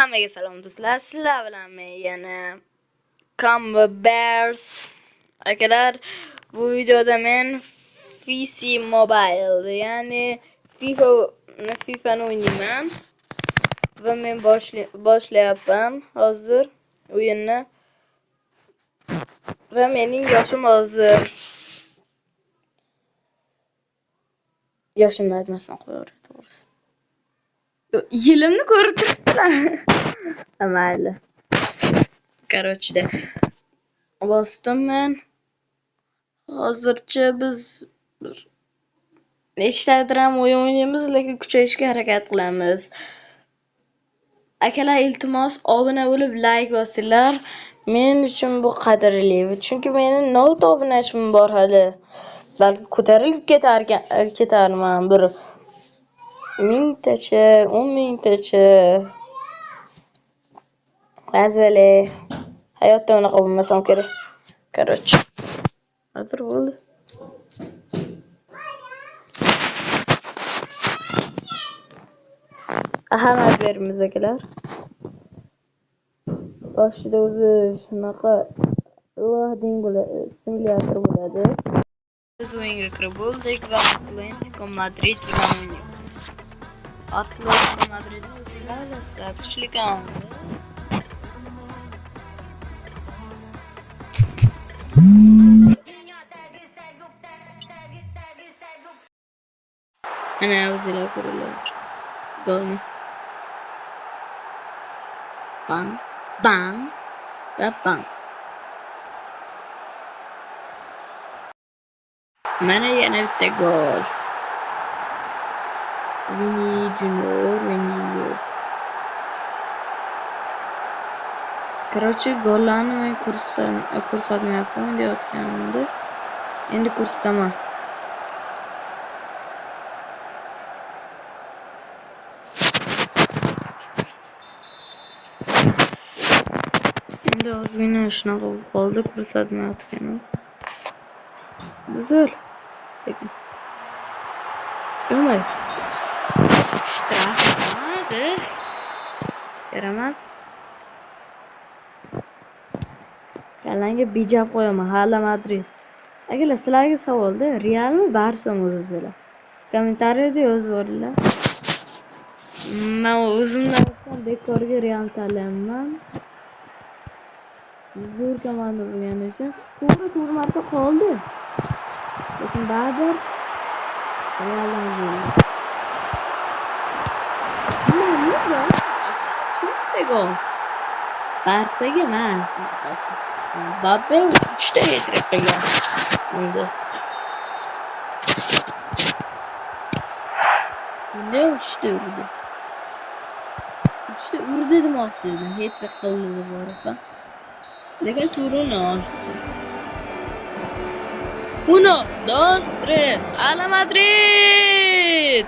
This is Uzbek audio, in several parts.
Hammaga salom do'stlar. Sizlar bilan men yana Combo Bears. Akalar, bu videoda men PC Mobile ya'ni FIFA'ni o'ynayman va men boshlayapman hozir o'yinni. Va mening yoshim hozir yoshimni aytmasdan qo'yaver, to'g'risi. Yilimni ko'rib turibsizlar. Mayli. Короче, bosdim men. Hozircha biz nechtadir ham o'yin o'ynaymiz, lekin kuchayishga harakat qilamiz. Akalar, iltimos obuna bo'lib like bosinglar. Men uchun bu qadrli. Chunki meni 0 ta obunachim bor hali. Balki ko'tarilib ketarman bir 1000 tacha, 10 mingtacha. Azali hayotda unaqa bo'lmasam kerak. Короче, hozir bo'ldi. Ahamiyat beramiz akalar. Boshida o'zi shunaqa loading bo'ladi, simulyator bo'ladi. Biz o'yinga kirib bo'ldik va Atletico Madrid bilan o'ynaymiz. Atletico Madrid o'yinlarida kuchli komanda. Ana o'zinglar ko'ringlar. Gol. Bang, bang, va bang. Mana yana bitta gol. Vini Junior. Короче, gollarni men ko'rsatmayapman deyotganimda. Endi ko'rsataman. Endi ozgina shunaqa qoldi, ko'rsatmayotganim. Güzel. Peki. Ömer. Штраф olmadi. Yaramaz. Kalanga bijab qo'yaman. Hala Madrid. Akalar, sizlarga savolda, Realmi, Barsa mi o'zingizlar? Kommentariyada yozib yuboringlar. Men o'zimdan bekorga Real tanlayman. Zo'r komanda bo'lgani uchun to'g'ri marta qoldi. Lekin baribir Realdan bo'ldi. Gol. Barsaga emas, Mbappe 3 ta hat-trick qilgan. Endi 3 ta urdi. 3 ta urdi demoqchi edim. Hat-trick qildi deb o'yladim. Lekin turni oldi. 1, 2, 3. ¡Hala Madrid!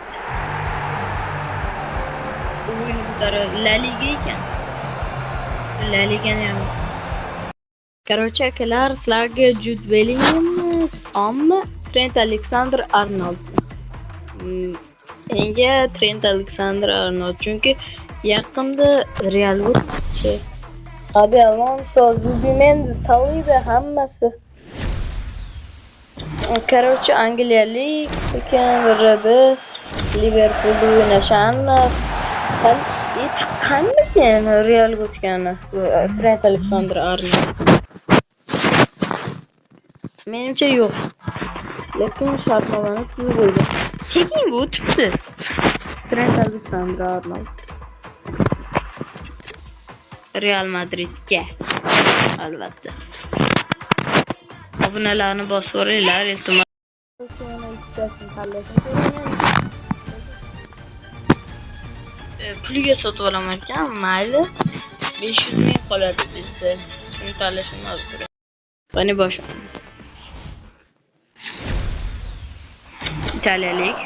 La Liga ekan. La Ligani ham. Короче, akalar, sizlarga Jude Bellingham, Sonmi, Trent Alexander-Arnold. Menga Trent Alexander-Arnold, chunki yaqinda Real o'tdi. Abi Alonso, Zubimendi, Saliba hammasi. Короче, angliyalik ekan, biz Liverpoolda o'ynashani. Qanday Realga o'tgani? Trent Alexander-Arnold. Menimcha yo'q. Lekin shartnomani tuzildi. Sekin o'tibdi. Trent Alexander-Arnold. Real Madridga. Albatta. Obunalarni bosib boringlar, iltimos. Puliga sotib olaman ekan, mayli. 500 ming qoladi bizda. Shuni tanlashimiz kerak. Qani boshlaymiz. İtalyalik.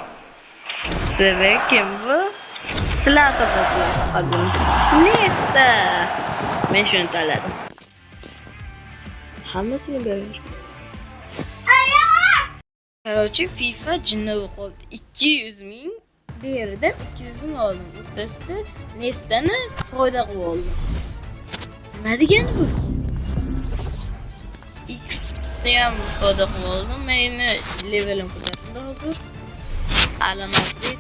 Sevek kim bu? Zlatan faqat. Nesta. Men shuni tanladim. Hammasini beraver. Короче, FIFA jinni o'qibdi. 200 ming berdim 200 ming oldim. O'rtasida nestani foyda qilib oldim. Nima degani bu? X ham foyda qilib oldim. Meni levelim ko'tarildi hozir. Alamatli.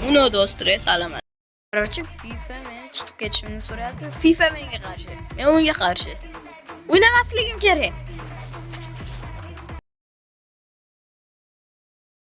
Uno, dos, tres alamat. Короче, FIFA meni chiqib ketishimni so'rayapti. FIFA menga qarshi. Men unga qarshi. O'ynamasligim kerak.